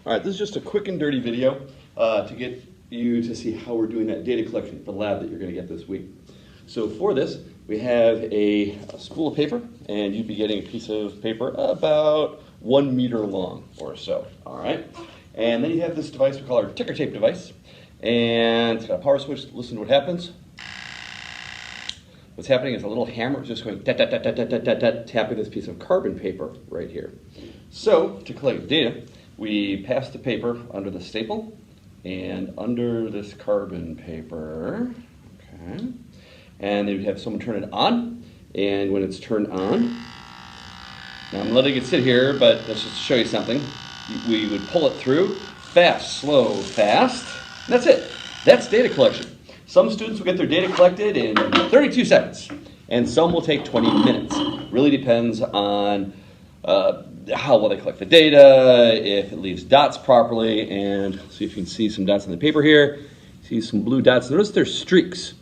All right, this is just a quick and dirty video to get you to see how we're doing that data collection for the lab that you're going to get this week. So for this, we have a spool of paper, and you'd be getting a piece of paper about 1 meter long or so, all right? And then you have this device we call our ticker tape device, and it's got a power switch. Listen to what happens. What's happening is a little hammer is just going tapping this piece of carbon paper right here. So to collect data, we pass the paper under the staple and under this carbon paper, okay? And then we have someone turn it on, and when it's turned on, now I'm letting it sit here, but let's just show you something. We would pull it through, fast, slow, fast, and that's it. That's data collection. Some students will get their data collected in 32 seconds, and some will take 20 minutes. Really depends on how well they collect the data, if it leaves dots properly, and see if you can see some dots on the paper here. See some blue dots. Notice there's streaks,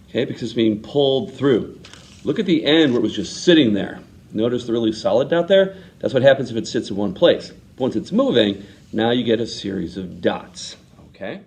okay, because it's being pulled through. Look at the end where it was just sitting there. Notice the really solid dot there? That's what happens if it sits in one place. Once it's moving, now you get a series of dots, okay?